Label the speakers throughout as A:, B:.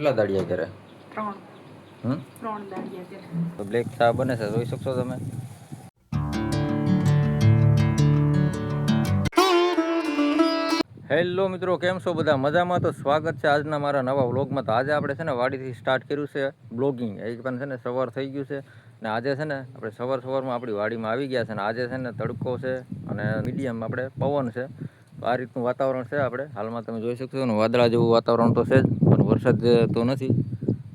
A: કેટલા દાડિયા કરે?
B: ત્રણ દાડિયા કરે.
A: તો બ્લેક ચા બને છે, જોઈ શકશો તમે. હેલો મિત્રો, કેમ છો બધા? મજામાં? તો સ્વાગત છે આજના મારા નવા વ્લોગમાં. તો આજે આપણે છે ને વાડીથી સ્ટાર્ટ કર્યું છે બ્લોગિંગ. એ પણ છે ને સવાર થઈ ગયું છે ને આજે છે ને આપણે સવારમાં આપણી વાડીમાં આવી ગયા છે ને આજે છે ને તડકો છે અને મીડિયમ આપણે પવન છે. તો આ રીતનું વાતાવરણ છે. આપણે હાલમાં તમે જોઈ શકશો ને વાદળા જેવું વાતાવરણ તો છે જ, પણ વરસાદ તો નથી,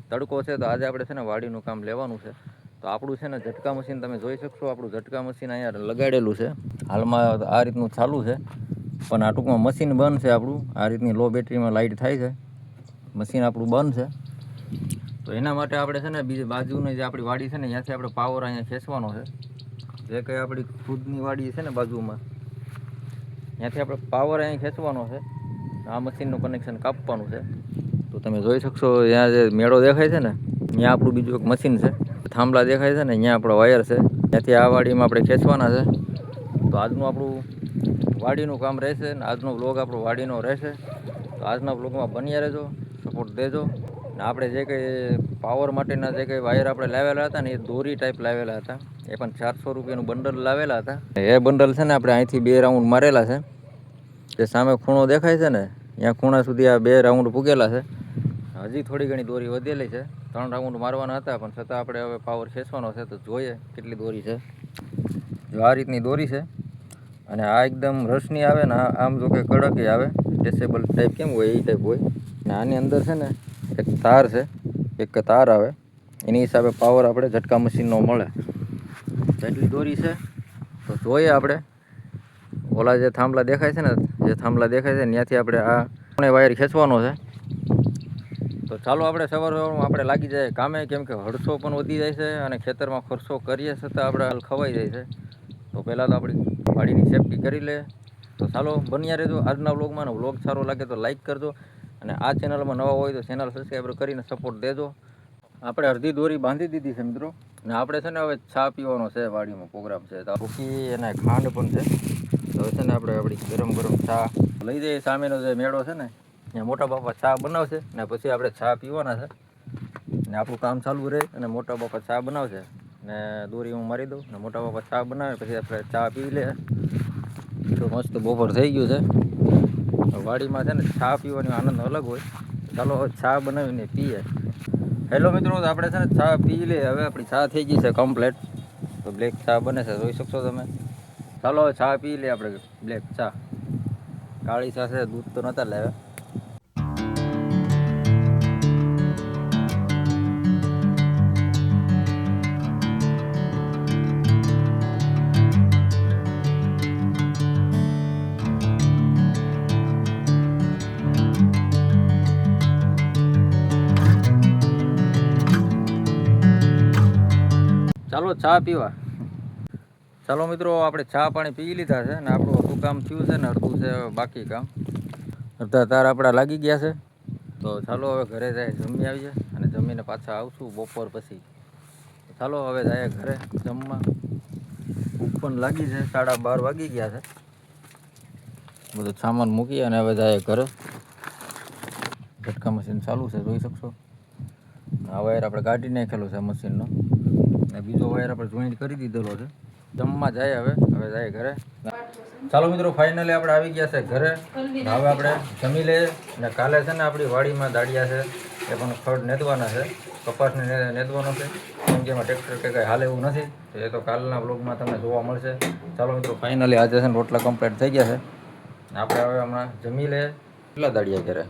A: તડકો છે. તો આજે આપણે છે ને વાડીનું કામ લેવાનું છે. તો આપણું છે ને ઝટકા મશીન તમે જોઈ શકશો, આપણું ઝટકા મશીન અહીંયા લગાડેલું છે. હાલમાં આ રીતનું ચાલુ છે, પણ આ ટૂંકમાં મશીન બંધ છે આપણું. આ રીતની લો બેટરીમાં લાઇટ થાય છે, મશીન આપણું બંધ છે. તો એના માટે આપણે છે ને બીજી બાજુની જે આપણી વાડી છે ને ત્યાંથી આપણે પાવર અહીંયા ખેંચવાનો છે. જે કંઈ આપણી ખુદની વાડી છે ને બાજુમાં, ત્યાંથી આપણે પાવર અહીં ખેંચવાનો છે. આ મશીનનું કનેક્શન કાપવાનું છે. તો તમે જોઈ શકશો ત્યાં જે મેળો દેખાય છે ને ત્યાં આપણું બીજું એક મશીન છે. થાંભલા દેખાય છે ને ત્યાં આપણો વાયર છે, ત્યાંથી આ વાડીમાં આપણે ખેંચવાના છે. તો આજનું આપણું વાડીનું કામ રહેશે ને આજનો વ્લોગ આપણો વાડીનો રહેશે. તો આજના વ્લોગમાં બન્યા રહેજો, સપોર્ટ દેજો. ને આપણે જે કંઈ પાવર માટેના જે કંઈ વાયર આપણે લાવેલા હતા ને એ દોરી ટાઈપ લાવેલા હતા. એ પણ 400 રૂપિયાનું બંડલ લાવેલા હતા. એ બંડલ છે ને આપણે અહીંથી 2 રાઉન્ડ મારેલા છે. જે સામે ખૂણો દેખાય છે ને ત્યાં ખૂણા સુધી આ 2 રાઉન્ડ પૂગેલા છે. હજી થોડી ઘણી દોરી વધેલી છે. 3 રાઉન્ડ મારવાના હતા, પણ છતાં આપણે હવે પાવર ખેંચવાનો છે. તો જોઈએ કેટલી દોરી છે. જો આ રીતની દોરી છે અને આ એકદમ રસની આવે ને આમ જો કે કડક આવે, ટેસેબલ ટાઈપ કેમ હોય એ ટાઈપ હોય. ને આની અંદર છે ને એક તાર છે, એક તાર આવે, એની હિસાબે પાવર આપણે ઝટકા મશીનનો મળે. એટલી દોરી છે. તો જોઈએ આપણે ઓલા જે થાંભલા દેખાય છે ને, જે થાંભલા દેખાય છે ત્યાંથી આપણે આ વાયર ખેંચવાનો છે. તો ચાલો આપણે સવારમાં આપણે લાગી જાય કામે, કેમ કે હળસો પણ વધી જાય છે અને ખેતરમાં ખર્ચો કરીએ છતાં આપણે હાલ ખવાઈ જાય છે. તો પહેલાં તો આપણી વાડીની સેફટી કરી લે. તો ચાલો બન્યા રહેજો આજના વ્લોગમાં. વ્લોગ સારો લાગે તો લાઇક કરજો અને આ ચેનલમાં નવા હોય તો ચેનલ સબસ્ક્રાઈબર કરીને સપોર્ટ દેજો. આપણે અડધી દોરી બાંધી દીધી છે મિત્રો, ને આપણે છે ને હવે ચા પીવાનો છે, વાડીમાં પ્રોગ્રામ છે. તો ભૂકી અને ખાંડ પણ છે. તો હવે છે ને આપણે આપણી ગરમ ચા લઈ જઈએ. સામેનો જે મેળો છે ને ત્યાં મોટા બાપા ચા બનાવશે ને પછી આપણે ચા પીવાના છે ને આપણું કામ ચાલુ રહે. અને મોટા બાપા ચા બનાવશે ને દોરી હું મારી દઉં ને મોટા બાપા ચા બનાવે પછી આપણે ચા પી લે. તો મસ્ત બપોર થઈ ગયું છે. વાડીમાં છે ને ચા પીવાનો આનંદ અલગ હોય. ચાલો હવે ચા બનાવીને પીએ. હેલો મિત્રો, તો આપણે છે ને ચા પી લઈએ. હવે આપણી ચા થઈ ગઈ છે કમ્પ્લેટ. તો બ્લેક ચા બને છે, જોઈ શકશો તમે. ચાલો હવે ચા પી લઈએ આપણે, બ્લેક ચા. કાળી ચા છે, દૂધ તો નહોતા લાવ્યા. ચાલો ચા પીવા. ચાલો મિત્રો, આપણે ચા પાણી પી લીધા છે ને આપણું અડધું કામ થયું છે ને અડધું છે બાકી કામ. અડધા તાર આપણા લાગી ગયા છે. તો ચાલો હવે ઘરે જાય જમી આવીએ અને જમીને પાછા આવશું બપોર પછી. ચાલો હવે જાય ઘરે જમવા. ભૂખ પણ લાગી છે, 12:30 વાગી ગયા છે. બધું સામાન મૂકી અને હવે જાય ઘરે. ઝટકા મશીન ચાલુ છે, જોઈ શકશો. આ વાયર આપણે કાઢી નાખેલો છે મશીનનો ને બીજો વાયર આપણે જોઈન્ટ કરી દીધેલો છે. જમવા જાય હવે જાય ઘરે. ચાલો મિત્રો, ફાઇનલી આપણે આવી ગયા છે ઘરે. હવે આપણે જમી લઈએ ને કાલે છે ને આપણી વાડીમાં દાડિયા છે એ પણ ખડ નેદવાના છે. કપાસને નેદવાનો છે, કેમ કે એમાં ટ્રેક્ટર કે કંઈ હાલે એવું નથી. તો એ તો કાલના બ્લોગમાં તમને જોવા મળશે. ચાલો મિત્રો, ફાઇનલી આજે છે ને રોટલા કમ્પ્લીટ થઈ ગયા છે. આપણે હવે હમણાં જમી લઈએ. કેટલા દાડિયા કરે?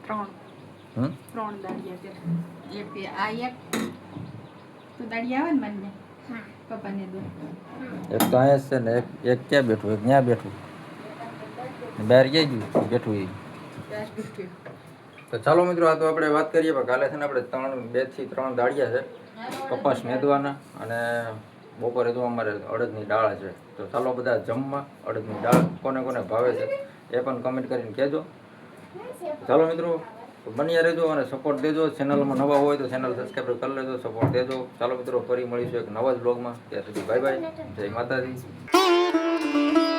B: 3 દાડિયા કરે. એક તો દાડિયા આવે ને મને પપ્પાને દો.
A: એક તો અહીંયા છે ને એક ક્યાં બેઠું, એક ત્યાં બેઠું, બહાર ક્યાં ગયું બેઠું એ. તો ચાલો મિત્રો, આ તો આપણે વાત કરીએ. પણ કાલે છે ને આપણે 2 થી 3 દાડિયા છે કપાસ નેદવાના અને બપોરે તો અમારે અડદની દાળ છે. તો ચાલો બધા જમવા. અડદની દાળ કોને કોને ભાવે છે એ પણ કમેન્ટ કરીને કહેજો. ચાલો મિત્રો, બન્યા રહેજો અને સપોર્ટ દેજો. ચેનલમાં નવા હોય તો ચેનલ સબસ્ક્રાઈબ કરી લેજો, સપોર્ટ દેજો. ચાલો મિત્રો, ફરી મળીશું એક નવા જ બ્લોગમાં. ત્યાં સુધી બાય બાય, જય માતાજી.